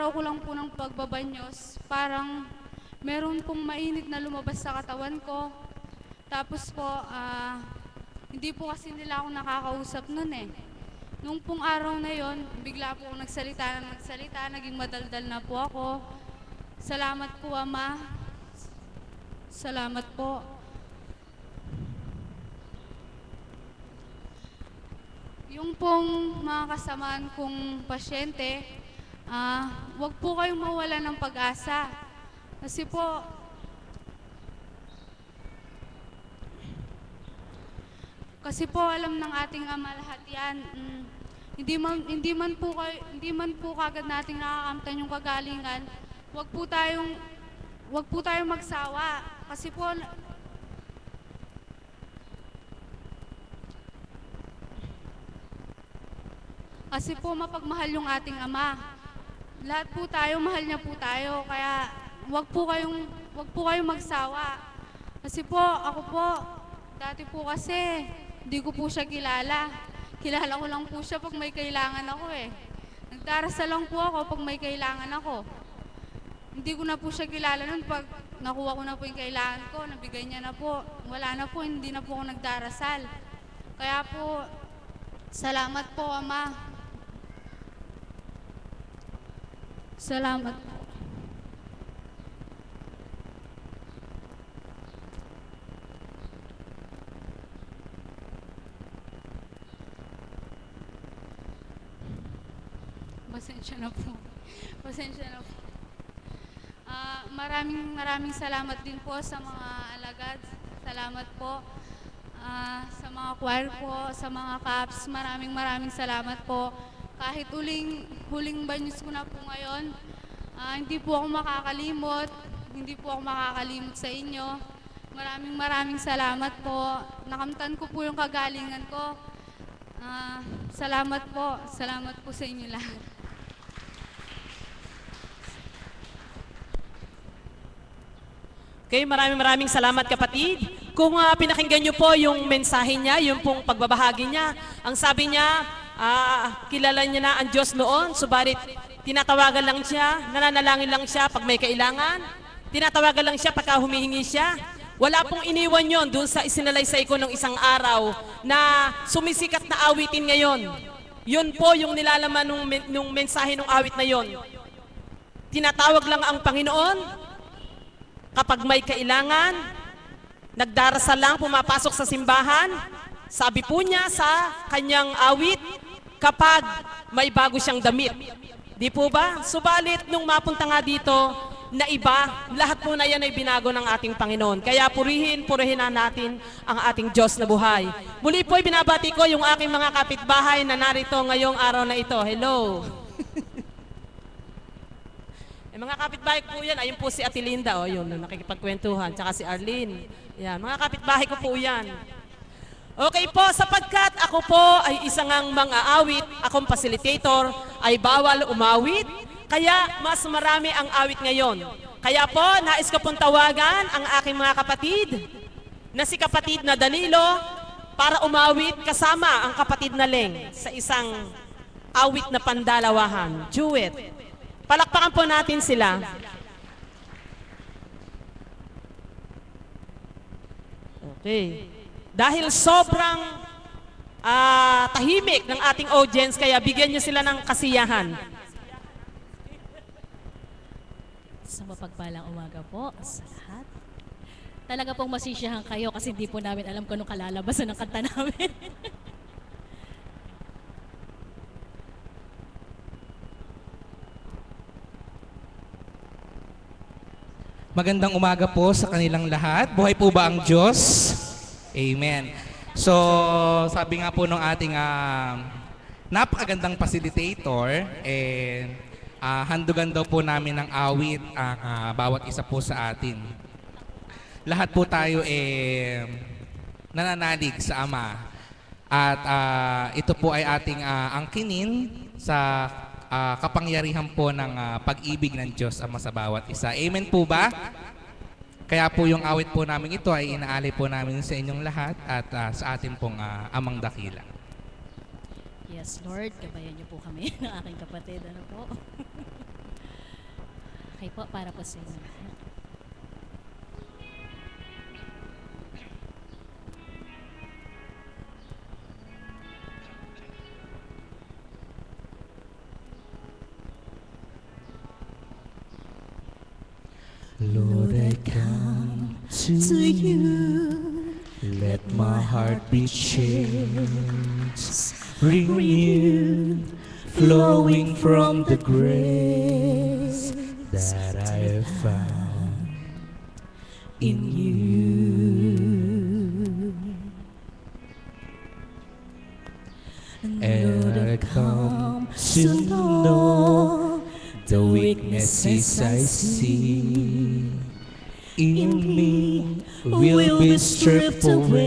araw ko lang po ng pagbabanyos, parang meron pong mainit na lumabas sa katawan ko. Tapos po, hindi po kasi nila ako nakakausap nun eh. Nung pong araw na yon, bigla po akong nagsalita, naging madaldal na po ako. Salamat po, Ama. Salamat po. Yung pong mga kasamaan kong pasyente, wag po kayong mawala ng pag-asa. Kasi po alam ng ating Ama lahat yan. Hindi man po kagad nating nakakamtan yung kagalingan. Wag po tayong magsawa. Kasi po mapagmahal yung ating Ama. Lahat po tayo, mahal niya po tayo. Kaya wag po kayong magsawa. Kasi po, ako po, dati po kasi, hindi ko po siya kilala. Kilala ko lang po siya pag may kailangan ako eh. Nagdarasal lang po ako pag may kailangan ako. Hindi ko na po siya kilala nun pag nakuha ko na po yung kailangan ko, nabigay niya na po. Wala na po, hindi na po ako nagdarasal. Kaya po, salamat po, Ama. Salamat po. Pasensya na po. Maraming salamat din po sa mga alagad. Salamat po sa mga choir po, sa mga caps. Maraming salamat po. Kahit huling banyos ko na po ngayon, hindi po ako makakalimot sa inyo. Maraming salamat po. Nakamtan ko po yung kagalingan ko. Salamat po sa inyo lahat. Okay, maraming salamat kapatid. Kung pinakinggan nyo po yung mensahe niya, yung pong pagbabahagi niya, ang sabi niya, kilala niya na ang Diyos noon, subalit tinatawagan lang siya, nananalangin lang siya pag may kailangan, tinatawagan lang siya pagka humihingi siya. Wala pong iniwan yon doon sa isinalaysay ko ng isang araw na sumisikat na awitin ngayon. Yun po yung nilalaman nung mensahe ng awit na yon. Tinatawag lang ang Panginoon kapag may kailangan, nagdarasal lang, pumapasok sa simbahan. Sabi po niya sa kanyang awit, kapag may bago siyang damit. Di po ba? Subalit, nung mapunta nga dito, na iba, lahat po na yan ay binago ng ating Panginoon. Kaya purihin na natin ang ating Diyos na buhay. Muli po, binabati ko yung aking mga kapitbahay na narito ngayong araw na ito. Hello! Mga kapitbahay ko po yan, ayun po si Ate Linda, yun, nakikipagkwentuhan, tsaka si Arlene. Yan, mga kapitbahay ko po yan. Okay po, sapagkat ako po ay isang mang-aawit, akong facilitator, ay bawal umawit, kaya mas marami ang awit ngayon. Kaya po, nais ko pong tawagan ang aking mga kapatid, na si kapatid na Danilo, para umawit kasama ang kapatid na Leng sa isang awit na pandalawahan, duet. Palakpakan po natin sila. Okay. Dahil sobrang tahimik ng ating audience, kaya bigyan niyo sila ng kasiyahan. Sa mapagpalang umaga po sa lahat. Talaga pong masisiyahan kayo kasi hindi po namin alam kung anong kalalabasan ng kanta namin. Magandang umaga po sa kanilang lahat. Buhay po ba ang Diyos? Amen. So, sabi nga po ng ating napakagandang facilitator, handugan daw po namin ng awit ang bawat isa po sa atin. Lahat po tayo nananalig sa Ama. At ito po ay ating angkinin sa kapangyarihan po ng pag-ibig ng Diyos Ama sa bawat isa. Amen po ba? Kaya po yung awit po namin ito ay inaali po namin sa inyong lahat at sa ating pong Amang Dakila. Yes, Lord, gabayan niyo po kami ng aking kapatid. Ano po? Okay po, para po sa inyo lahat. Lord, I come to you. Let my heart be changed, renewed, flowing from the grace that I have found in you. And I come to know the weaknesses I see in me will be stripped away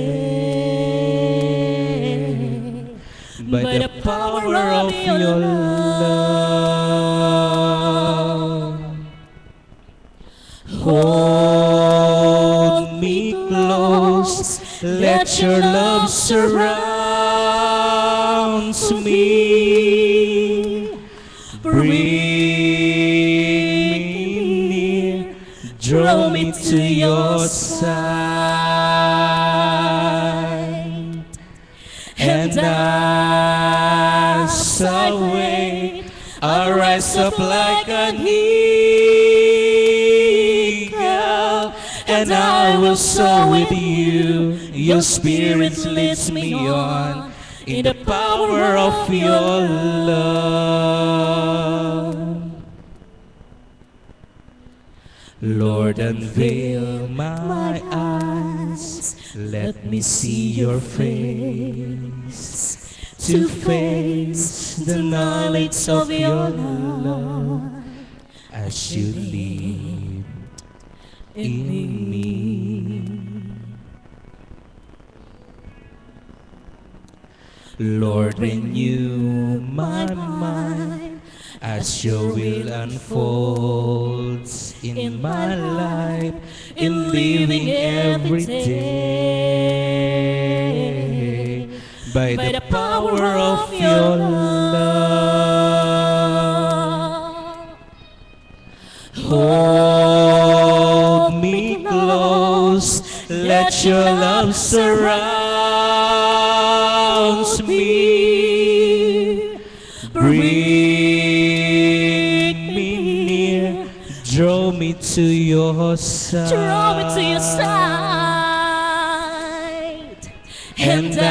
by the power of your love. Hold me close, let your love surround me. Bring me near, draw me to your side. And as I wait, I rise up like an eagle, and I will soar with you. Your spirit leads me on in the power of your love. Lord, unveil my eyes, let me see your face, to face the knowledge of your love as you live in me. Lord, renew my mind as your will unfolds in my life, in living every day by the power of your love. Hold me close, let your love surround me. Bring me near, draw me to your side. Draw me to your side. And as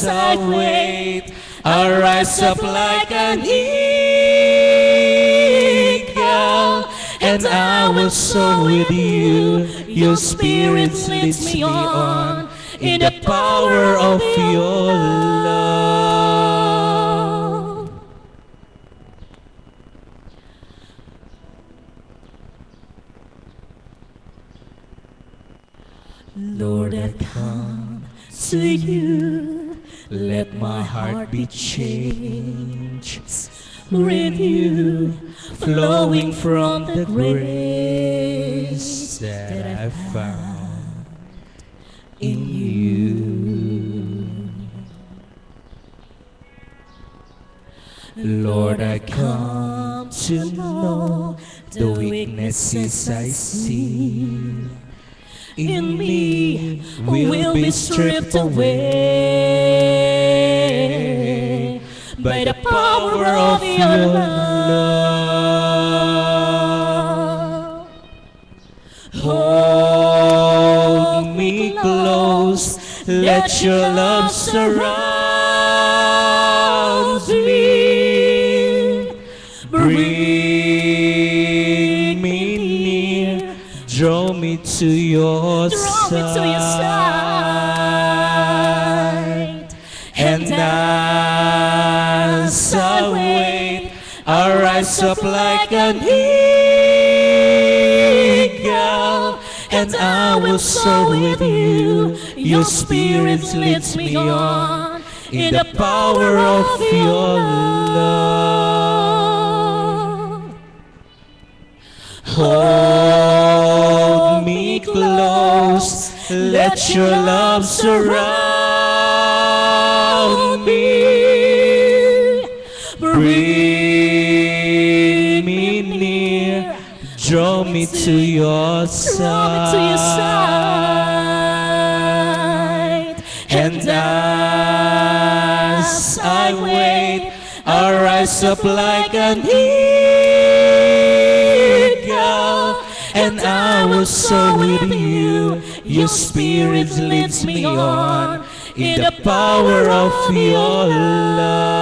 I wait, I rise up like an eagle, and I will soar with you. Your spirit leads me on in the power of your love. Lord, I come to you. Let my heart be changed, renewed, flowing from the grace that I found in you. Lord, I come to know the weaknesses I see in me will be stripped away by the power of your love. Hold me close, let your love surround me. Bring me near, draw me to your side. And as I wait, I rise up like an eagle, and I will soar with you. Your spirit leads me on in the power of your love. Hold me close, let your love surround me. Bring me draw me to your side. And as I wait, I rise up like an eagle, and I will soar with you. Your spirit leads me on in the power of your love.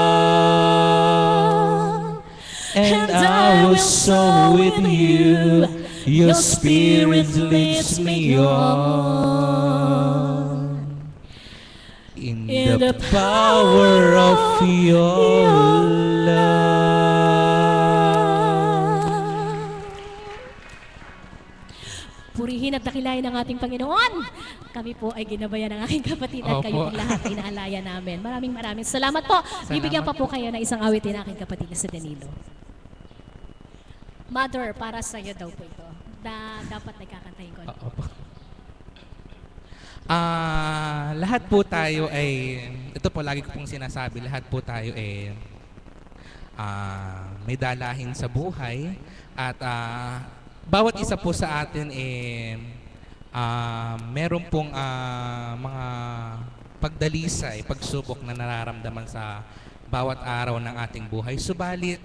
And I will soar with you. Your spirit leads me on in the power of your love. Purihin at dakilain ang ating Panginoon. Kami po ay ginabayan ng aking kapatid at kayo Opo. pong lahat ay inaalaya namin. Maraming salamat po. Bibigyan pa po kayo ng isang awitin ng aking kapatid na si Danilo. Mother, para sa iyo daw po ito. Dapat nagkakantahin ko. Opo. Lahat po tayo ay, ito po lagi ko pong sinasabi, lahat po tayo ay may dalahin sa buhay at bawat isa po sa atin meron pong mga pagdalisay, pagsubok na nararamdaman sa bawat araw ng ating buhay. Subalit,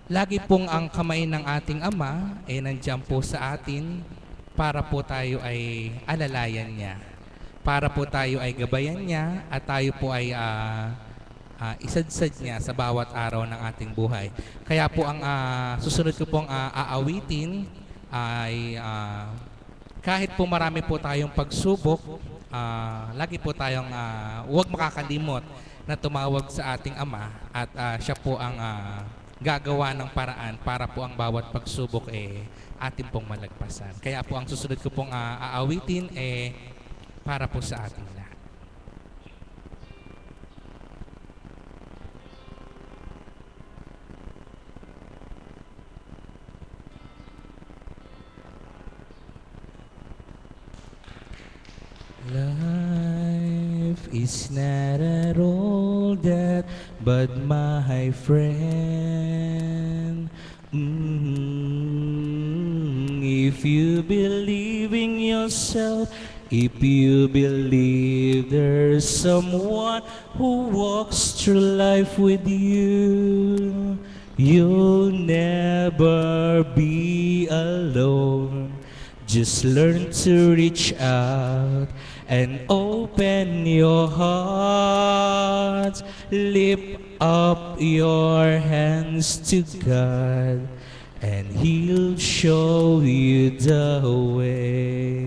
lagi pong ang kamay ng ating Ama ay nandiyan po sa atin para po tayo ay alalayan niya. Para po tayo ay gabayan niya at tayo po ay isadsad niya sa bawat araw ng ating buhay. Kaya po ang susunod ko pong aawitin ay kahit po marami po tayong pagsubok, lagi po tayong huwag makakalimot na tumawag sa ating Ama at siya po ang gagawa ng paraan para po ang bawat pagsubok atin pong malagpasan. Kaya po ang susunod ko pong aawitin para po sa ating lahat. Life is not at all that, but my friend, if you believe in yourself, if you believe there's someone who walks through life with you, you'll never be alone. Just learn to reach out and open your heart. Lift up your hands to God, and He'll show you the way.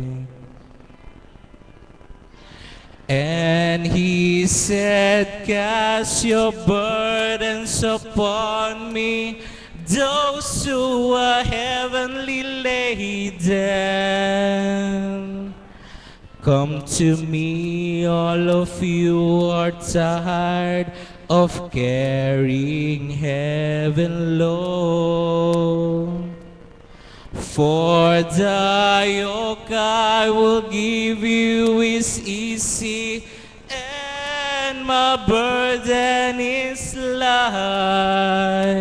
And He said, cast your burdens upon me, those who are heavenly laden. Come to me, all of you who are tired of carrying heaven low. For the yoke I will give you is easy, and my burden is light.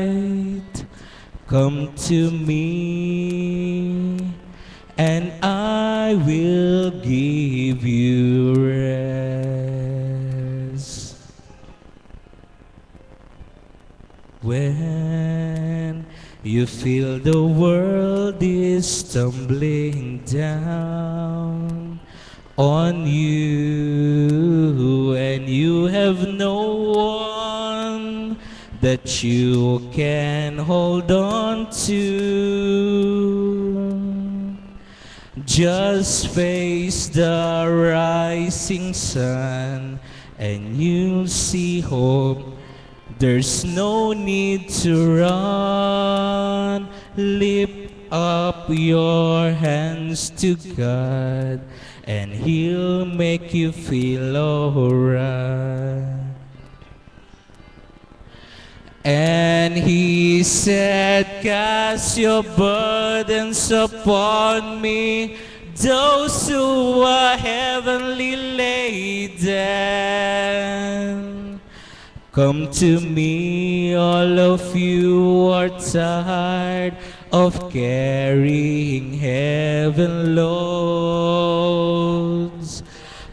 Come to me, and I will give you rest. When you feel the world is tumbling down on you, and you have no one that you can hold on to, just face the rising sun and you'll see hope. There's no need to run. Lift up your hands to God, and He'll make you feel alright. And He said, cast your burdens upon me, those who are heavenly laden. Come to me, all of you who are tired of carrying heaven loads.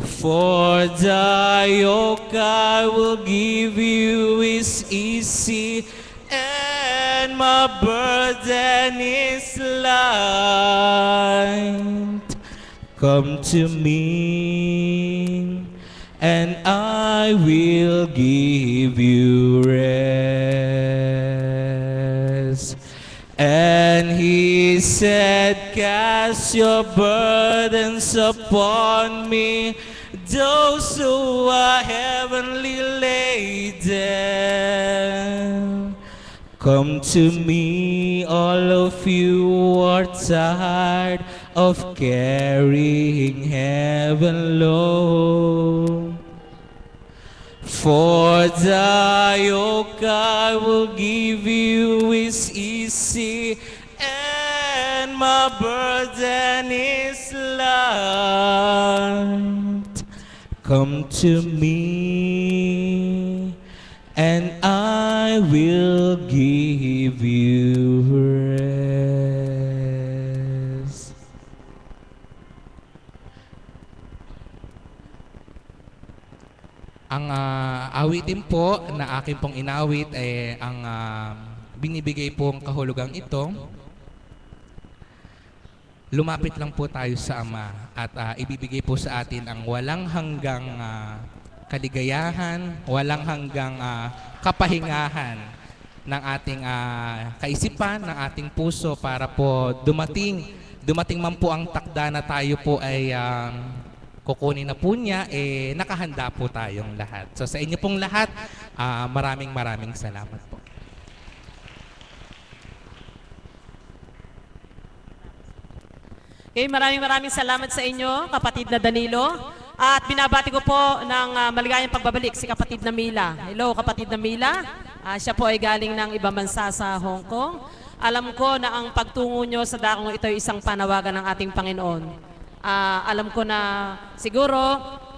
For the yoke I will give you is easy, and my burden is light. Come to me, and I will give you rest. And he said, cast your burdens upon me, those who are heavenly laden. Come to me, all of you who are tired of carrying heaven load. For the yoke I will give you is easy, and my burden is light. Come to me, and I will give you rest. Ang awitin po na akin pong inawit ay ang binibigay pong kahulugang ito. Lumapit lang po tayo sa Ama at ibibigay po sa atin ang walang hanggang kaligayahan, walang hanggang kapahingahan ng ating kaisipan, ng ating puso para po dumating man po ang takda na tayo po ay kukunin na po niya, nakahanda po tayong lahat. So sa inyo pong lahat, maraming salamat po. Okay, maraming salamat sa inyo, kapatid na Danilo. At binabati ko po ng maligayang pagbabalik si kapatid na Mila. Hello, kapatid na Mila. Siya po ay galing ng ibang bansa sa Hong Kong. Alam ko na ang pagtungo nyo sa dakong ito ay isang panawagan ng ating Panginoon. Alam ko na siguro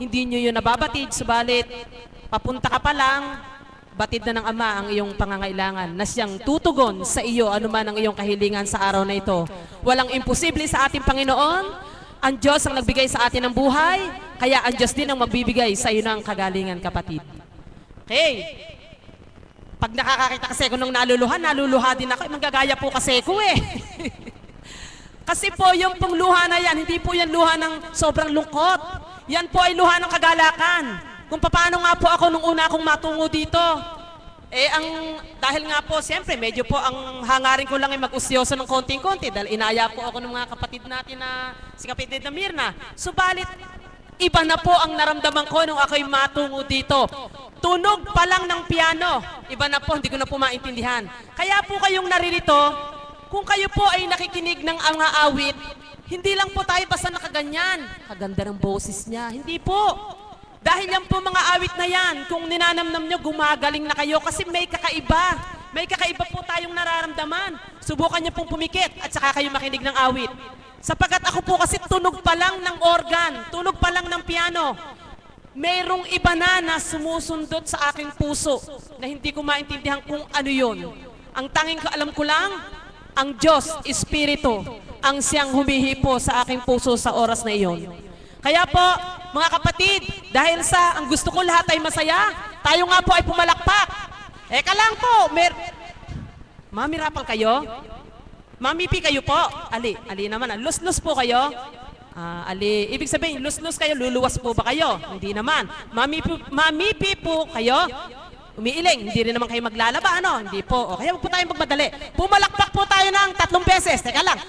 hindi nyo yun nababatid, subalit papunta ka pa lang, batid na ng Ama ang iyong pangangailangan na siyang tutugon sa iyo anuman ang iyong kahilingan sa araw na ito. Walang imposible sa ating Panginoon. Ang Diyos ang nagbigay sa atin ng buhay, kaya ang Diyos din ang magbibigay sa iyo ng kagalingan, kapatid. Okay. Pag nakakakita kasi ko nung naluluha din ako, manggagaya po kasi ko eh. Kasi po yung pong luha na yan, hindi po yan luha ng sobrang lungkot. Yan po ay luha ng kagalakan. Kung paano nga po ako nung una akong matungo dito. Dahil nga po, siyempre, medyo po ang hangarin ko lang ay mag-usyoso ng konting-konti dahil inaya po ako ng mga kapatid natin na si kapatid na Mirna. Subalit, iba na po ang naramdaman ko nung ako'y matungo dito. Tunog pa lang ng piano. Iba na po, hindi ko na po maintindihan. Kaya po kayong naririto, kung kayo po ay nakikinig ng mga awit, hindi lang po tayo basta nakaganyan. Kaganda ng boses niya. Hindi po. Dahil yan po mga awit na yan, kung ninanamnam nyo, gumagaling na kayo kasi may kakaiba. May kakaiba po tayong nararamdaman. Subukan nyo pong pumikit at saka kayo makinig ng awit. Sapagkat ako po kasi tunog pa lang ng organ, tunog pa lang ng piano. Mayroong iba na sumusundot sa aking puso na hindi ko maintindihan kung ano yun. Ang tanging alam ko lang, ang Diyos, Espiritu, ang siyang humihipo sa aking puso sa oras na iyon. Kaya po, mga kapatid, dahil sa ang gusto ko lahat ay masaya, tayo nga po ay pumalakpak. Eka lang po, Mami Rapal kayo? Mami P kayo po? Ali naman, lus-lus po kayo? Ali, ibig sabihin, lus-lus kayo, luluwas po ba kayo? Hindi naman. Mami P po kayo? Umiiling, hindi rin naman kayo maglalaba, ano? Hindi po. O, kaya huwag po tayong magmadali. Pumalakpak po tayo ng 3 beses. Teka lang.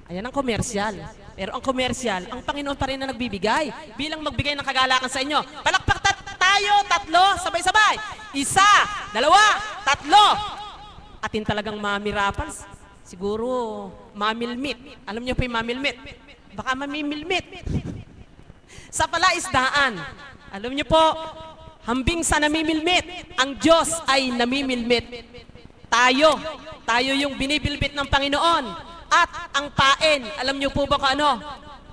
Ayan ang komersyal. Pero ang komersyal, ang Panginoon pa rin na nagbibigay. Bilang magbigay ng kagalakan sa inyo. Palakpak tayo, 3, sabay-sabay. 1, 2, 3. Atin talagang Mami Rapals. Siguro, mamilmit. Alam niyo pa yung mamilmit? Baka mamimilmit. Sa palaisdaan, alam niyo po, hambing sa namimilmit, ang Diyos ay namimilmit. Tayo yung binibilbit ng Panginoon. At ang pain, alam niyo po ba kung ano?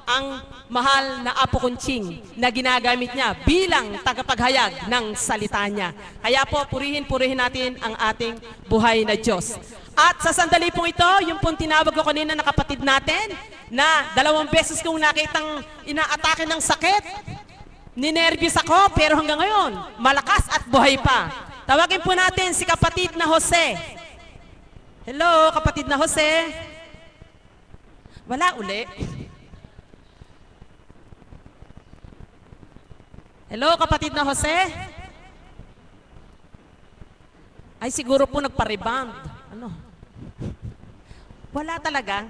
ang mahal na Apo Kunching na ginagamit niya bilang tagapaghayag ng salita niya. Kaya po, purihin natin ang ating buhay na Diyos. At sa sandali pong ito, yung pong tinawag ko kanina na kapatid natin, na 2 beses kong nakitang inaatake ng sakit, ninervyos ako, pero hanggang ngayon, malakas at buhay pa. Tawagin po natin si kapatid na Jose. Hello, kapatid na Jose. Wala uli. Hello, kapatid na Jose? Ay, siguro po nagpa-rebound. Ano? Wala talaga.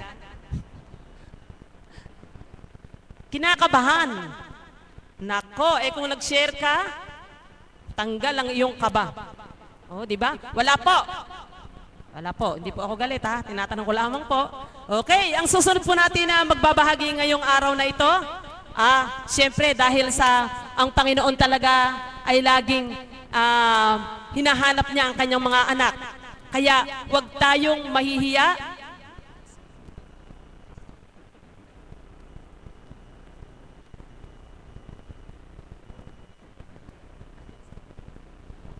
Kinakabahan. Nako, kung nag-share ka, tanggal ang iyong kaba. Oh, di ba? Wala po. Wala po. Hindi po ako galit, ha? Tinatanong ko lamang po. Okay, ang susunod po natin na magbabahagi ngayong araw na ito, siyempre dahil sa ang Panginoon talaga ay laging hinahanap niya ang kanyang mga anak. Kaya huwag tayong mahihiya.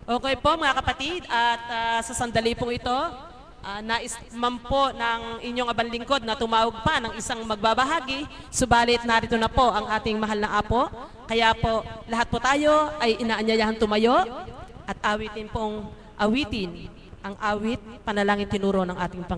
Okay po mga kapatid, at sa sandali pong ito, nais man po ng inyong abang lingkod na tumawag pa ng isang magbabahagi, subalit narito na po ang ating mahal na Apo. Kaya po, lahat po tayo ay inaanyayahan tumayo at awitin ang awit, panalangin tinuro ng ating Panginoon.